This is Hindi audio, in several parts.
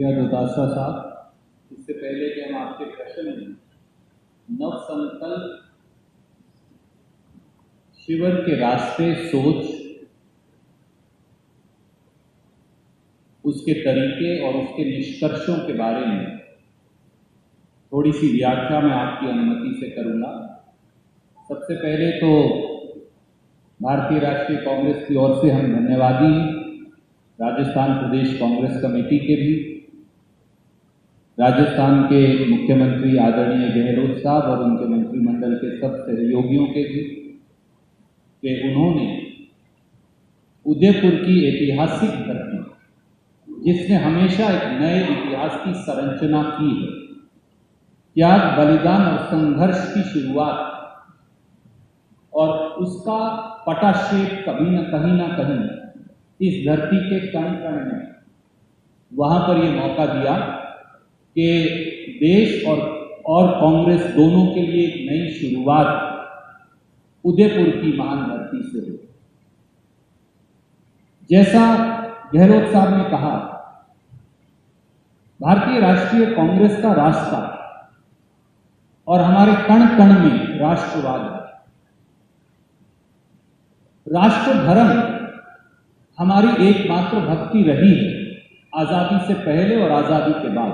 शुक्रिया दोताशा साहब। इससे पहले कि हम आपके प्रश्न में नव संकल्प शिविर के रास्ते, सोच, उसके तरीके और उसके निष्कर्षों के बारे में थोड़ी सी व्याख्या मैं आपकी अनुमति से करूंगा। सबसे पहले तो भारतीय राष्ट्रीय कांग्रेस की ओर से हम धन्यवादी हैं राजस्थान प्रदेश कांग्रेस कमेटी के भी, राजस्थान के मुख्यमंत्री आदरणीय गहलोत साहब और उनके मंत्रिमंडल के सब सहयोगियों के भी, कि उन्होंने उदयपुर की ऐतिहासिक धरती, जिसने हमेशा एक नए इतिहास की संरचना की है, त्याग, बलिदान और संघर्ष की शुरुआत और उसका पटाक्षेप कभी न कहीं इस धरती के कण कण में, वहां पर यह मौका दिया कि देश और कांग्रेस दोनों के लिए एक नई शुरुआत उदयपुर की महान धरती से हुई। जैसा गहलोत साहब ने कहा, भारतीय राष्ट्रीय कांग्रेस का रास्ता और हमारे कण कण में राष्ट्रवाद है। राष्ट्र धर्म हमारी एकमात्र भक्ति रही है, आजादी से पहले और आजादी के बाद।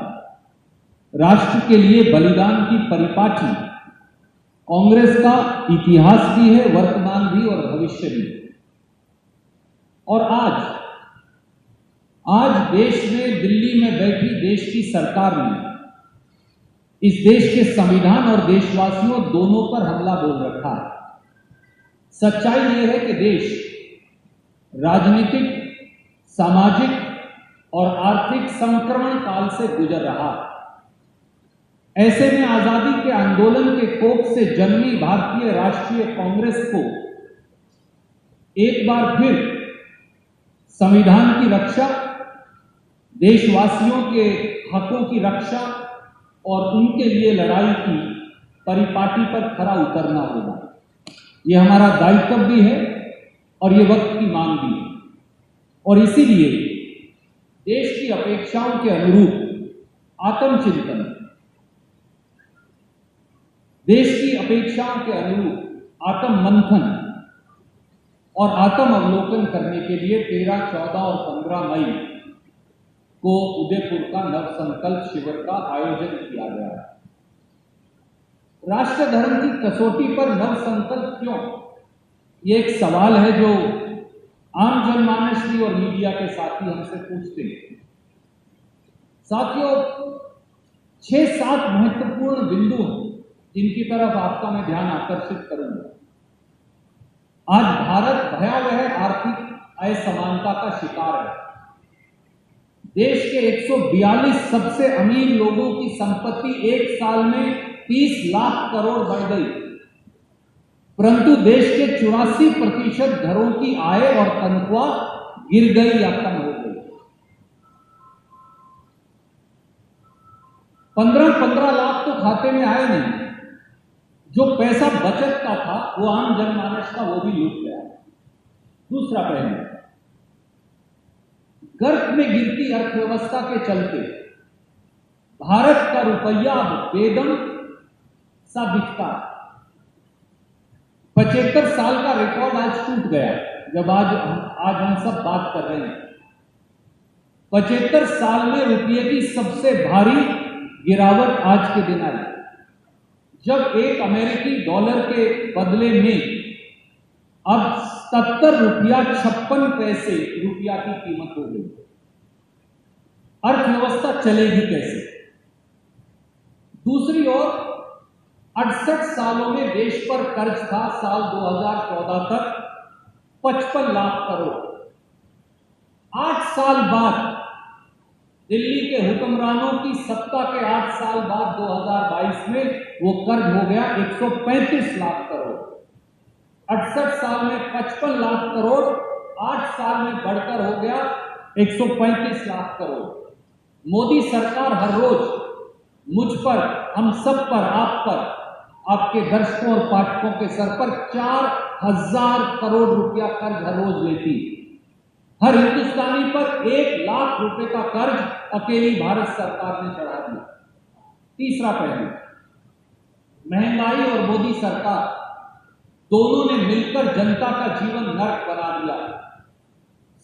राष्ट्र के लिए बलिदान की परिपाटी कांग्रेस का इतिहास भी है, वर्तमान भी और भविष्य भी। और आज देश में, दिल्ली में बैठी देश की सरकार ने इस देश के संविधान और देशवासियों दोनों पर हमला बोल रखा है। सच्चाई यह है कि देश राजनीतिक, सामाजिक और आर्थिक संक्रमण काल से गुजर रहा है। ऐसे में आजादी के आंदोलन के कोख से जन्मी भारतीय राष्ट्रीय कांग्रेस को एक बार फिर संविधान की रक्षा, देशवासियों के हकों की रक्षा और उनके लिए लड़ाई की परिपाटी पर खरा उतरना होगा। यह हमारा दायित्व भी है और यह वक्त की मांग भी है। और इसीलिए देश की अपेक्षाओं के अनुरूप आत्मचिंतन, देश की अपेक्षाओं के अनुरूप आत्म मंथन और आत्म अवलोकन करने के लिए 13, 14 और 15 मई को उदयपुर का नव संकल्प शिविर का आयोजन किया गया है। राष्ट्र धर्म की कसौटी पर नव संकल्प क्यों, ये एक सवाल है जो आम जनमानस भी और मीडिया के साथी हमसे पूछते हैं। साथियों, 6-7 महत्वपूर्ण बिंदु हैं जिनकी तरफ आपका मैं ध्यान आकर्षित करूंगा। आज भारत भयावह आर्थिक असमानता का शिकार है। देश के 142 सबसे अमीर लोगों की संपत्ति एक साल में 30 लाख करोड़ बढ़ गई, परंतु देश के 84% घरों की आय और तनख्वाह गिर गई या कम हो गई। 15-15 लाख तो खाते में आए नहीं। जो पैसा बचत का था वो आम जनमानस का, वो भी लूट गया। दूसरा पहलू, गर्त में गिरती अर्थव्यवस्था के चलते भारत का रुपया अब बेदम सा बिकता है। 75 साल का रिकॉर्ड आज टूट गया। जब आज हम सब बात कर रहे हैं, 75 साल में रुपये की सबसे भारी गिरावट आज के दिन आई, जब एक अमेरिकी डॉलर के बदले में अब 77 रुपया 56 पैसे रुपया की कीमत हो गई। अर्थव्यवस्था चलेगी कैसे? दूसरी ओर 68 सालों में देश पर कर्ज था साल 2014 तक 55 लाख करोड़। 8 साल बाद, दिल्ली के हुक्मरानों की सत्ता के 8 साल बाद 2022 में वो कर्ज हो गया 135 लाख करोड़। 68 साल में 55 लाख करोड़, 8 साल में बढ़कर हो गया 135 लाख करोड़। मोदी सरकार हर रोज मुझ पर, हम सब पर, आप पर, आपके दर्शकों और पाठकों के सर पर 4000 करोड़ रुपया कर्ज हर रोज लेती। हर हिंदुस्तानी पर 1 लाख रुपए का कर्ज अकेली भारत सरकार ने चढ़ा दिया। तीसरा पहलू, महंगाई और मोदी सरकार दोनों ने मिलकर जनता का जीवन नर्क बना दिया।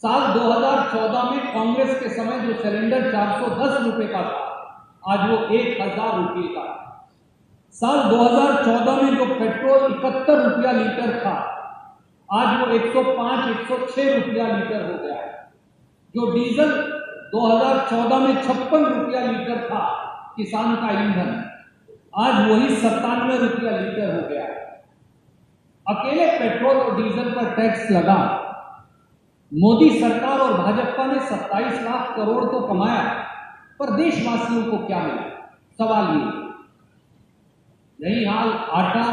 साल 2014 में कांग्रेस के समय जो सिलेंडर 410 रुपए का था, आज वो 1000 रुपए का। साल 2014 में जो पेट्रोल 71 रुपया लीटर था, आज वो 105-106 रुपया लीटर हो गया है। जो डीजल 2014 में 56 रुपया लीटर था किसान का ईंधन, आज वही 97 रुपया लीटर हो गया है। अकेले पेट्रोल और डीजल पर टैक्स लगा मोदी सरकार और भाजपा ने 27 लाख करोड़ तो कमाया, पर देशवासियों को क्या मिला? सवाल ये। यही हाल आटा,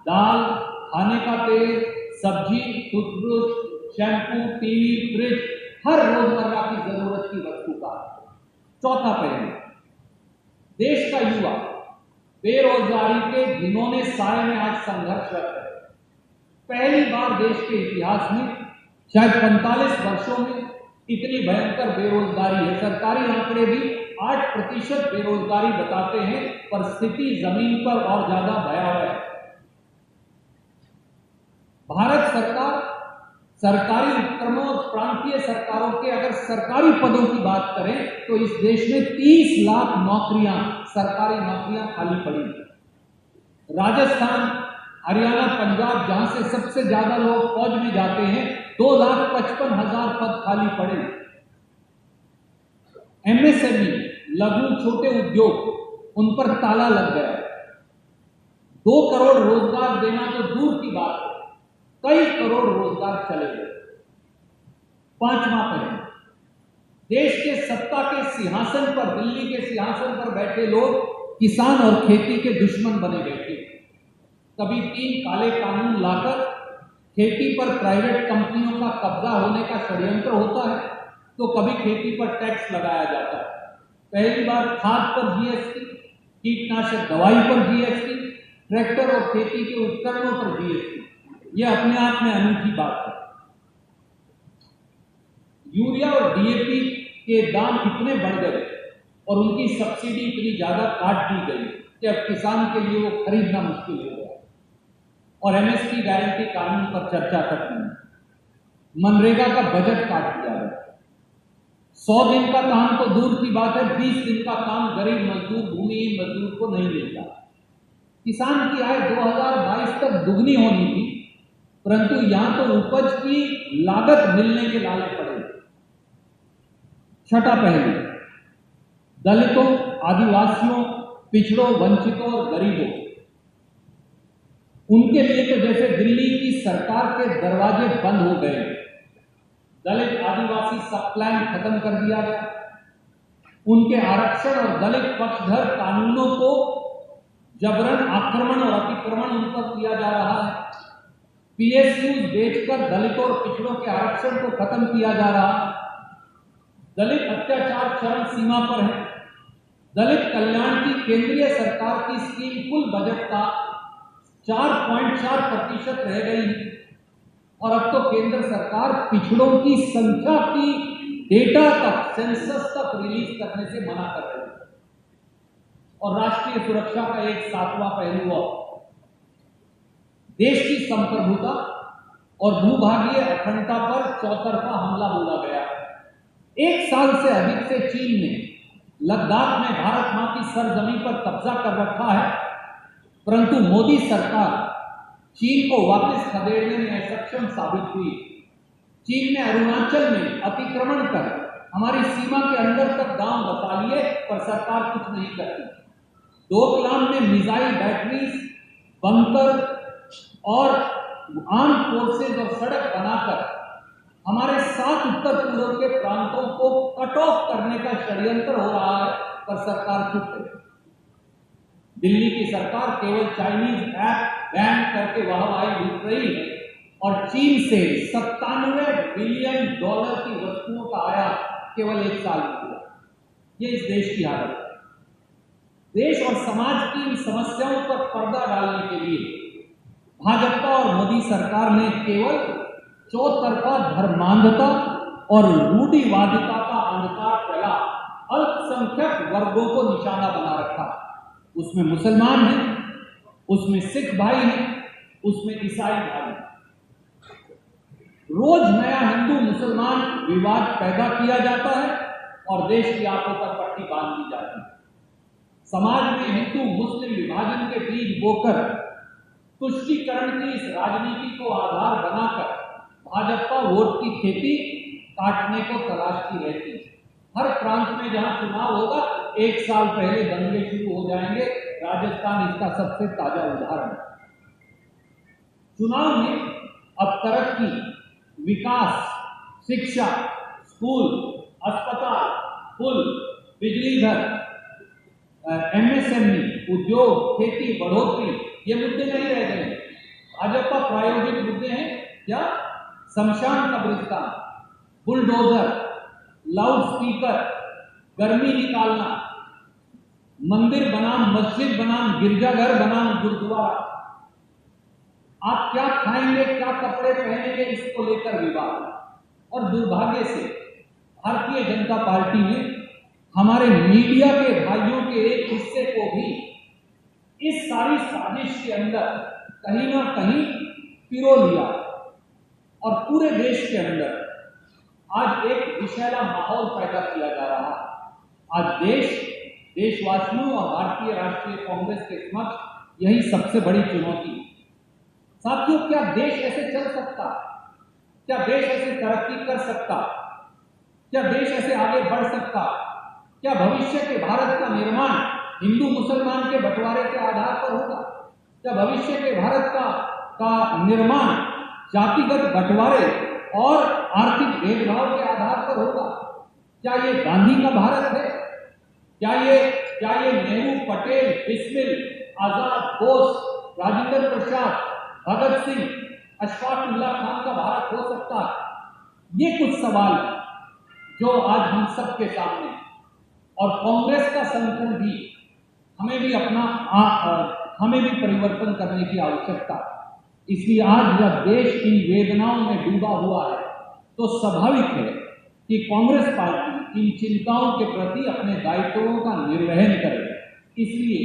दाल, खाने का तेल, सब्जी, टूथब्रश, शैम्पू, टीवी, फ्रिज, हर रोजमर्रा की जरूरत की वस्तु का। चौथा पहलू, देश का युवा बेरोजगारी के घिनौने साए में आज संघर्षरत है। पहली बार देश के इतिहास में, शायद 45 वर्षों में, इतनी भयंकर बेरोजगारी है। सरकारी आंकड़े भी 8% बेरोजगारी बताते हैं, पर स्थिति जमीन पर और ज्यादा भयावह है। भारत सरकार सरकारी उपक्रमों और प्रांतीय सरकारों के अगर सरकारी पदों की बात करें तो इस देश में 30 लाख नौकरियां, सरकारी नौकरियां खाली पड़ी। राजस्थान, हरियाणा, पंजाब, जहां से सबसे ज्यादा लोग फौज में जाते हैं, 2,55,000 पद खाली पड़े। एमएसएमई, लघु छोटे उद्योग, उन पर ताला लग गया। 2 करोड़ रोजगार देना तो दूर की बात है, कई करोड़ रोजगार चले गए। पांचवा पहलू, देश के सत्ता के सिंहासन पर, दिल्ली के सिंहासन पर बैठे लोग किसान और खेती के दुश्मन बने बैठे। कभी 3 काले कानून लाकर खेती पर प्राइवेट कंपनियों का कब्जा होने का षड्यंत्र होता है, तो कभी खेती पर टैक्स लगाया जाता है। पहली बार खाद पर जीएसटी, कीटनाशक दवाई पर जीएसटी, ट्रैक्टर और खेती के उपकरणों पर जीएसटी। यह अपने आप में अनूठी बात है। यूरिया और डीएपी के दाम इतने बढ़ गए और उनकी सब्सिडी इतनी ज्यादा काट दी गई कि अब किसान के लिए वो खरीदना मुश्किल हो गया। और एमएसपी गारंटी कानून पर चर्चा तक नहीं। मनरेगा का बजट काट दिया गया। 100 दिन का काम तो दूर की बात है, 20 दिन का काम गरीब मजदूर, भूमिहीन मजदूर को नहीं मिलता। किसान की आय 2022 तक दुगनी होनी थी, परंतु यहां तो उपज की लागत मिलने के लाले पड़े। छठा पहलू, दलितों, आदिवासियों, पिछड़ों, वंचितों और गरीबों, उनके लिए तो जैसे दिल्ली की सरकार के दरवाजे बंद हो गए। दलित आदिवासी सब प्लान खत्म कर दिया गया। उनके आरक्षण और दलित पक्षधर कानूनों को जबरन आक्रमण और अतिक्रमण उन पर किया जा रहा है। पीएसयू बेचकर दलितों और पिछड़ों के आरक्षण को खत्म किया जा रहा है। दलित अत्याचार चरम सीमा पर है। दलित कल्याण की केंद्रीय सरकार की स्कीम कुल बजट का 4.4% रह गई है और अब तो केंद्र सरकार पिछड़ों की संख्या की डेटा तक, सेंसस तक रिलीज करने से मना कर रही है। और राष्ट्रीय सुरक्षा का एक 7वां पहलू और, देश की संप्रभुता और भूभागीय अखंडता पर चौतरफा हमला बोला गया। 1 साल से अधिक से चीन ने लद्दाख में भारत मां की सरजमीन पर कब्जा कर रखा है, परंतु मोदी सरकार चीन को वापस खदेड़ने में असक्षम साबित हुई। चीन ने अरुणाचल में अतिक्रमण कर हमारी सीमा के अंदर तक गांव बसा लिए, पर सरकार कुछ नहीं करती। डोकलाम में मिसाइल बैटरीज, बंकर और आर्म फोर्सेज और सड़क बनाकर हमारे 7 उत्तर पूर्व के प्रांतों को कट ऑफ करने का षड्यंत्र हो रहा है, पर सरकार चुप है। दिल्ली की सरकार केवल चाइनीज ऐप बैन करके वाहवाही लूट रही है और चीन से $97 बिलियन की वस्तुओं का आयात केवल 1 साल में हुआ। ये इस देश की हालत है। देश और समाज की इन समस्याओं पर पर्दा डालने के लिए भाजपा और मोदी सरकार ने केवल चौतरफा धर्मांधता और रूढ़िवादिता का अंधकार फैला अल्पसंख्यक वर्गों को निशाना बना रखा। उसमें मुसलमान हैं, उसमें सिख भाई हैं, उसमें ईसाई भाई हैं। रोज नया हिंदू मुसलमान विवाद पैदा किया जाता है और देश की आंखों पर पट्टी बांध दी जाती है। समाज में हिंदू मुस्लिम विभाजन के बीज बोकर तुष्टीकरण की इस राजनीति को आधार बनाकर भाजपा वोट की खेती काटने को तलाशती रहती है। हर प्रांत में जहां चुनाव होगा, एक साल पहले दंगे शुरू हो जाएंगे। राजस्थान इसका सबसे ताजा उदाहरण है। चुनाव में अब तरक्की, विकास, शिक्षा, स्कूल, अस्पताल, पुल, बिजली घर, एमएसएमई, उद्योग, खेती, बढ़ोतरी, ये मुद्दे नहीं रह गए। भाजपा प्रायोगिक मुद्दे हैं क्या? शमशान कब्रिस्तान, बुलडोजर, लाउड स्पीकर, गर्मी निकालना, मंदिर बनाम मस्जिद बनाम गिरजाघर बनाम गुरुद्वारा। आप क्या खाएंगे, क्या कपड़े पहनेंगे, इसको लेकर विवाद। और दुर्भाग्य से भारतीय जनता पार्टी ने हमारे मीडिया के भाइयों के एक हिस्से को भी इस सारी साजिश के अंदर कहीं ना कहीं पिरो लिया और पूरे देश के अंदर आज एक विषैला माहौल पैदा किया जा रहा है। आज देशवासियों और भारतीय राष्ट्रीय कांग्रेस के समक्ष यही सबसे बड़ी चुनौती है। साथियों, क्या देश ऐसे चल सकता? क्या देश ऐसे तरक्की कर सकता? क्या देश ऐसे आगे बढ़ सकता? क्या भविष्य के भारत का निर्माण हिंदू मुसलमान के बंटवारे के आधार पर होगा? क्या भविष्य के भारत का निर्माण जातिगत बंटवारे और आर्थिक भेदभाव के आधार पर होगा? क्या ये गांधी का भारत है? क्या ये नेहरू, पटेल, बिस्मिल, आजाद, बोस, राजेंद्र प्रसाद, भगत सिंह, अशफाक उल्लाह खान का भारत हो सकता है? ये कुछ सवाल है जो आज हम सबके सामने, और कांग्रेस का संगठन भी हमें भी परिवर्तन करने की आवश्यकता है। इसलिए आज जब देश इन वेदनाओं में डूबा हुआ है, तो स्वाभाविक है कि कांग्रेस पार्टी इन चिंताओं के प्रति अपने दायित्वों का निर्वहन करे। इसलिए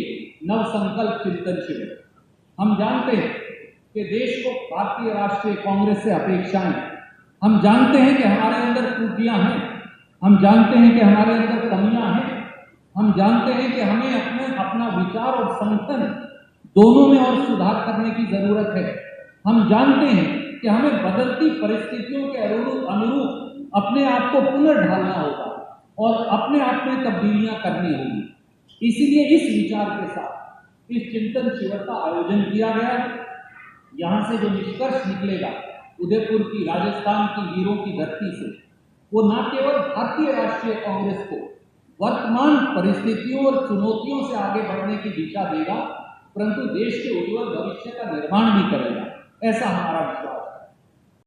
नवसंकल्प चिंतन शिविर, हम जानते हैं कि देश को भारतीय राष्ट्रीय कांग्रेस से अपेक्षाएं, हम जानते हैं कि हमारे अंदर त्रुटियां हैं, हम जानते हैं कि हमारे अंदर कमियां हैं, हम जानते हैं कि हमें अपना विचार और संगठन दोनों में और सुधार करने की जरूरत है। हम जानते हैं कि हमें बदलती परिस्थितियों के अनुरूप अपने आप को पुनर्ढालना होगा और अपने आप में तब्दीलियां करनी होगी। इसीलिए इस विचार के साथ इस चिंतन शिविर का आयोजन किया गया है। यहाँ से जो निष्कर्ष निकलेगा उदयपुर की, राजस्थान की वीरों की धरती से, वो न केवल भारतीय राष्ट्रीय कांग्रेस को वर्तमान परिस्थितियों और चुनौतियों से आगे बढ़ने की दिशा देगा, परंतु देश के उज्जवल भविष्य का निर्माण भी करेगा, ऐसा हमारा विश्वास है।